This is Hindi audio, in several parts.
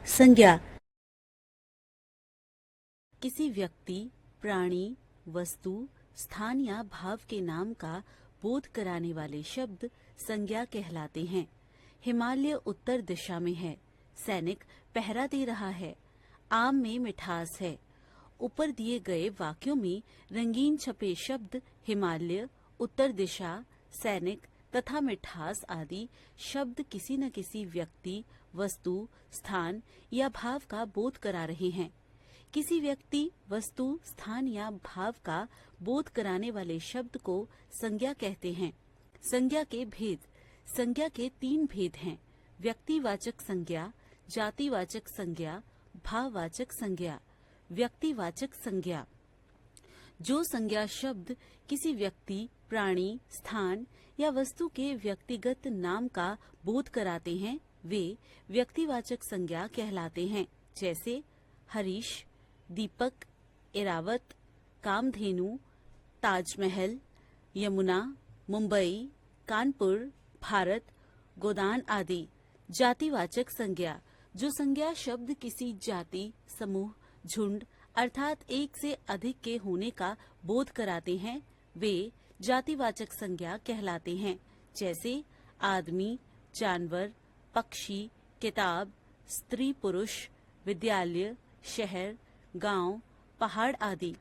संज्ञा किसी व्यक्ति, प्राणी, वस्तु, स्थान या भाव के नाम का बोध कराने वाले शब्द संज्ञा कहलाते हैं। हिमालय उत्तर दिशा में है। सैनिक पहरा दे रहा है। आम में मिठास है। ऊपर दिए गए वाक्यों में रंगीन छपे शब्द हिमालय, उत्तर दिशा, सैनिक तथा मिठास आदि शब्द किसी न किसी व्यक्ति, वस्तु, स्थान या भाव का बोध करा रहे हैं। किसी व्यक्ति, वस्तु, स्थान या भाव का बोध कराने वाले शब्द को संज्ञा कहते हैं। संज्ञा के भेद। संज्ञा के 3 भेद हैं: व्यक्तिवाचक संज्ञा, जातिवाचक संज्ञा, भाववाचक संज्ञा। व्यक्तिवाचक संज्ञा: जो संज्ञा शब्द किसी व्यक्ति, प्राणी, स्थान या वस्तु के व्यक्तिगत नाम का बोध कराते हैं, वे व्यक्तिवाचक संज्ञा कहलाते हैं। जैसे हरीश, दीपक, इरावत, कामधेनु, ताजमहल, यमुना, मुंबई, कानपुर, भारत, गोदान आदि। जातिवाचक संज्ञा: जो संज्ञा शब्द किसी जाति, समूह, झुंड अर्थात एक से अधिक के होने का बोध कराते हैं, वे जातिवाचक संज्ञा कहलाते हैं। जैसे आदमी, जानवर, पक्षी, किताब, स्त्री पुरुष, विद्यालय, शहर, गांव, पहाड़ आदि।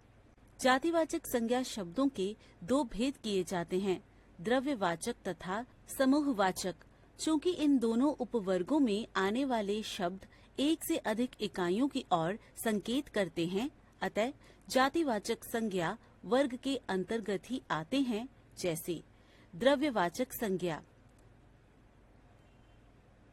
जातिवाचक संज्ञा शब्दों के 2 भेद किए जाते हैं: द्रव्यवाचक तथा समूहवाचक। चूंकि इन दोनों उपवर्गों में आने वाले शब्द एक से अधिक इकाइयों की ओर संकेत करते हैं, अतः जातिवाचक संज्ञा वर्ग के अंतर्गत ही आते हैं। जैसे द्रव्यवाचक संज्ञा: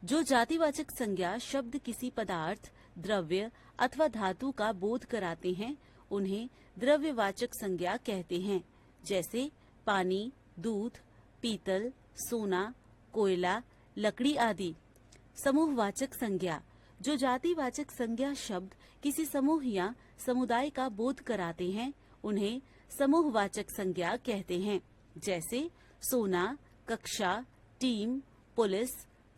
जो जातिवाचक संज्ञा शब्द किसी पदार्थ, द्रव्य अथवा धातु का बोध कराते हैं, उन्हें द्रव्यवाचक संज्ञा कहते हैं। जैसे पानी, दूध, पीतल, सोना, कोयला, लकड़ी आदि। समूहवाचक संज्ञा: जो जातिवाचक संज्ञा शब्द किसी समूह या समुदाय का बोध कराते हैं, उन्हें समूहवाचक संज्ञा कहते हैं। जैसे सोना, कक्षा, टीम, पुलिस,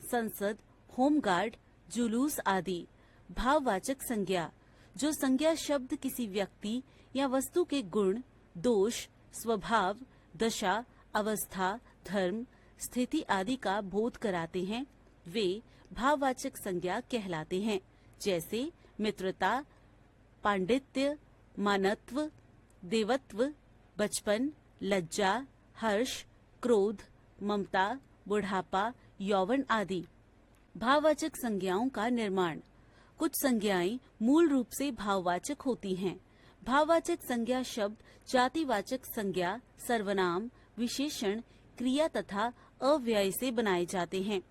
संसद, होमगार्ड, जुलूस आदि। भाववाचक संज्ञा: जो संज्ञा शब्द किसी व्यक्ति या वस्तु के गुण, दोष, स्वभाव, दशा, अवस्था, धर्म, स्थिति आदि का बोध कराते हैं, वे भाववाचक संज्ञा कहलाते हैं। जैसे मित्रता, पांडित्य, मानत्व, देवत्व, बचपन, लज्जा, हर्ष, क्रोध, ममता, बुढ़ापा, यौवन आदि। भाववाचक संज्ञाओं का निर्माण। कुछ संज्ञाएं मूल रूप से भाववाचक होती हैं। भाववाचक संज्ञा शब्द जातिवाचक संज्ञा, सर्वनाम, विशेषण, क्रिया तथा अव्यय से बनाए जाते हैं।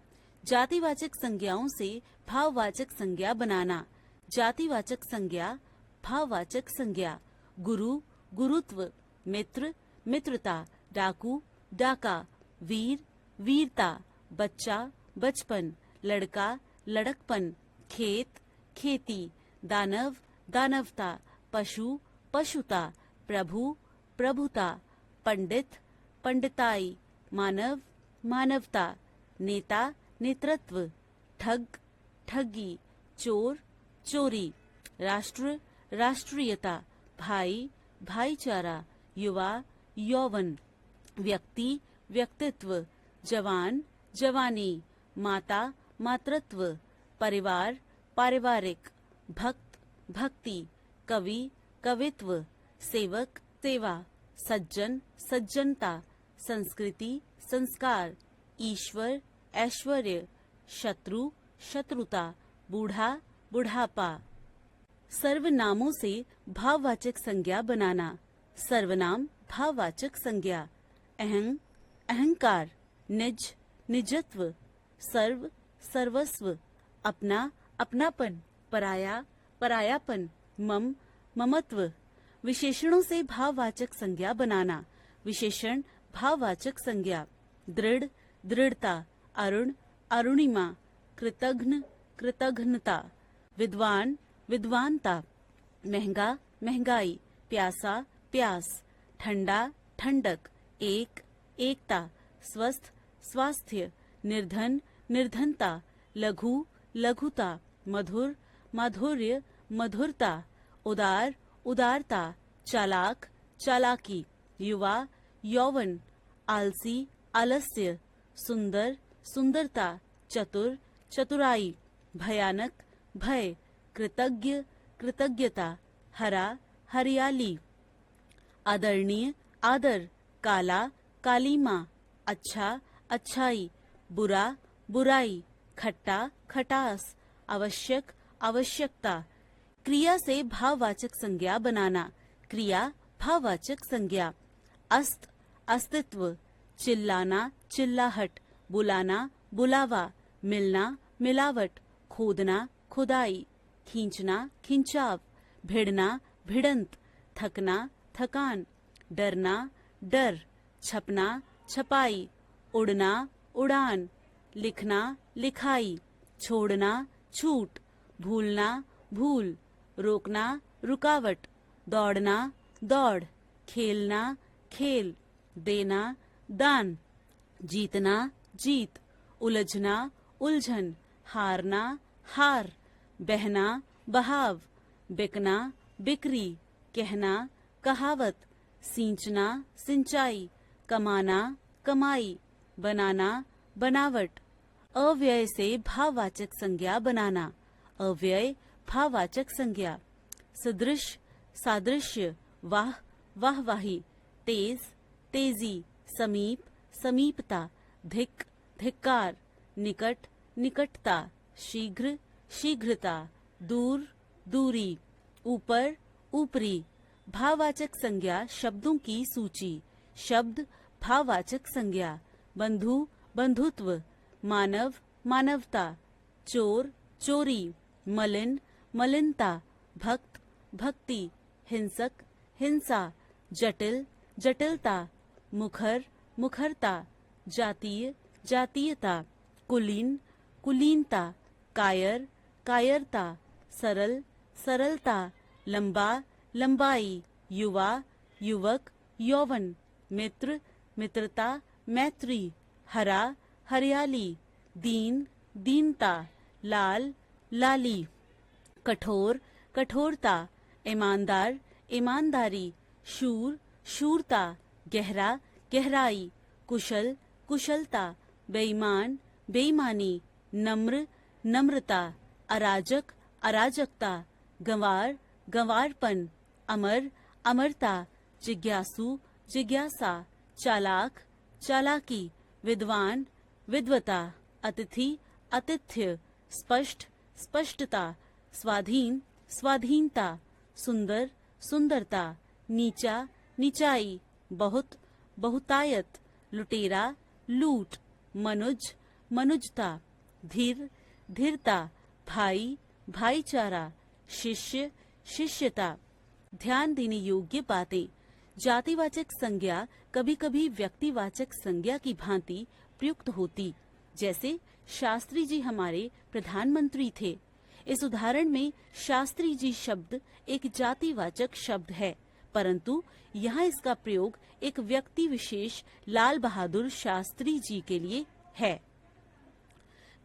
जातिवाचक संज्ञाओं से भाववाचक संज्ञा बनाना। जातिवाचक संज्ञा, भाववाचक संज्ञा: गुरु, गुरुत्व, मित्र, मित्रता, डाकू, डाका, वीर, वीरता, बच्चा, बचपन, लड़का, लड़कपन, खेत, खेती, दानव, दानवता, पशु, पशुता, प्रभु, प्रभुता, पंडित, पंडिताई, मानव, मानवता, नेता, नेतृत्व, ठग, ठगी, चोर, चोरी, राष्ट्र, राष्ट्रीयता, भाई, भाईचारा, युवा, यौवन, व्यक्ति, व्यक्तित्व, जवान, जवानी, माता, मातृत्व, परिवार, पारिवारिक, भक्त, भक्ति, कवि, कवित्व, सेवक, सेवा, सज्जन, सज्जनता, संस्कृति, संस्कार, ईश्वर, ऐश्वर्य, शत्रु, शत्रुता, बूढ़ा, बुढ़ापा। सर्वनामों से भाववाचक संज्ञा बनाना। सर्वनाम, भाववाचक संज्ञा: अहं, अहंकार, निज, निजत्व, सर्व, सर्वस्व, अपना, अपनापन, पराया, परायापन, मम, ममत्व। विशेषणों से भाववाचक संज्ञा बनाना। विशेषण, भाववाचक संज्ञा: दृढ़, दृढ़ता, अरुण, अरुणिमा, कृतघ्न, कृतघ्नता, विद्वान, विद्वानता, महंगा, महंगाई, प्यासा, प्यास, ठंडा, ठंडक, एक, एकता, स्वस्थ, स्वास्थ्य, निर्धन, निर्धनता, लघु, लघुता, मधुर, माधुर्य, मधुरता, उदार, उदारता, चालाक, चालाकी, युवा, यौवन, आलसी, आलस्य, सुंदर, सुंदरता, चतुर, चतुराई, भयानक, भय, कृतज्ञ, कृतज्ञता, हरा, हरियाली, आदरणीय, आदर, काला, कालीमा, अच्छा, अच्छाई, बुरा, बुराई, खट्टा, खटास, आवश्यक, आवश्यकता। क्रिया से भाववाचक संज्ञा बनाना। क्रिया भाववाचक संज्ञा। अस्त, अस्तित्व, चिल्लाना, चिल्लाहट, बुलाना, बुलावा, मिलना, मिलावट, खोदना, खुदाई, खींचना, खिंचाव, भिड़ना, भिड़ंत, थकना, थकान, डरना, डर, छपना, छपाई, उड़ना, उड़ान, लिखना, लिखाई, छोड़ना, छूट, भूलना, भूल, रोकना, रुकावट, दौड़ना, दौड़, खेलना, खेल, देना, दान, जीतना, जीत, उलझना, उलझन, हारना, हार, बहना, बहाव, बिकना, बिक्री, कहना, कहावत, सींचना, सिंचाई, कमाना, कमाई, बनाना, बनावट। अव्यय से भाववाचक संज्ञा बनाना। अव्यय भाववाचक संज्ञा। सदृश, सादृश्य, वाह, वाहवाही, तेज, तेजी, समीप, समीपता, धिक, धिक्कार, निकट, निकटता, शीघ्र, शीघ्रता, दूर, दूरी, ऊपर, ऊपरी। भाववाचक संज्ञा शब्दों की सूची। शब्द भाववाचक संज्ञा। बंधु, बंधुत्व, मानव, मानवता, चोर, चोरी, मलिन, मलिनता, भक्त, भक्ति, हिंसक, हिंसा, जटिल, जटिलता, मुखर, मुखरता, जातीय, जातीयता, कुलीन, कुलीनता, कायर, कायरता, सरल, सरलता, लंबा, लंबाई, युवा, युवक, यौवन, मित्र, मित्रता, मैत्री, हरा, हरियाली, दीन, दीनता, लाल, लाली, कठोर, कठोरता, ईमानदार, ईमानदारी, शूर, शूरता, गहरा, गहराई, कुशल, कुशलता, बेईमान, बेईमानी, नम्र, नम्रता, अराजक, अराजकता, गंवार, गंवारपन, अमर, अमरता, जिज्ञासु, जिज्ञासा, चालाक, चालाकी, विद्वान, विद्वता, अतिथि, आतिथ्य, स्पष्ट, स्पष्टता, स्वाधीन, स्वाधीनता, सुंदर, सुंदरता, नीचा, नीचाई, बहुत, बहुतायत, लुटेरा, लूट, मनुज, मनुजता, धीर, धीरता, भाई, भाईचारा, शिष्य, शिष्यता। ध्यान देने योग्य बातें। जातिवाचक संज्ञा कभी कभी व्यक्तिवाचक संज्ञा की भांति प्रयुक्त होती। जैसे शास्त्री जी हमारे प्रधानमंत्री थे। इस उदाहरण में शास्त्री जी शब्द एक जातिवाचक शब्द है, परंतु यहाँ इसका प्रयोग एक व्यक्ति विशेष लाल बहादुर शास्त्री जी के लिए है।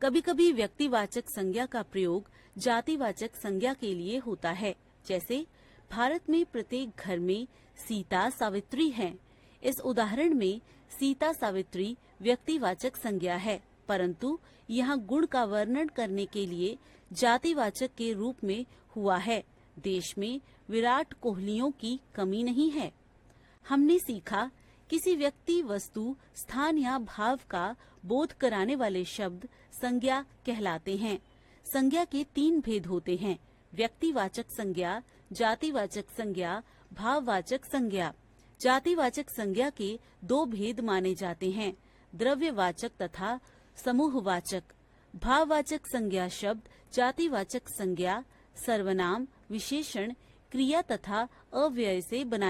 कभी कभी व्यक्तिवाचक संज्ञा का प्रयोग जातिवाचक संज्ञा के लिए होता है। जैसे भारत में प्रत्येक घर में सीता, सावित्री हैं। इस उदाहरण में सीता, सावित्री व्यक्तिवाचक संज्ञा है, परंतु यहाँ गुण का वर्णन करने के लिए जातिवाचक के रूप में हुआ है। देश में विराट कोहलियों की कमी नहीं है। हमने सीखा, किसी व्यक्ति, वस्तु, स्थान या भाव का बोध कराने वाले शब्द संज्ञा कहलाते हैं। संज्ञा के 3 भेद होते हैं: व्यक्तिवाचक संज्ञा, जातिवाचक संज्ञा, भाववाचक संज्ञा। जातिवाचक संज्ञा के 2 भेद माने जाते हैं: द्रव्यवाचक तथा समूहवाचक। भाववाचक संज्ञा शब्द जातिवाचक संज्ञा, सर्वनाम, विशेषण, क्रिया तथा अव्यय से बना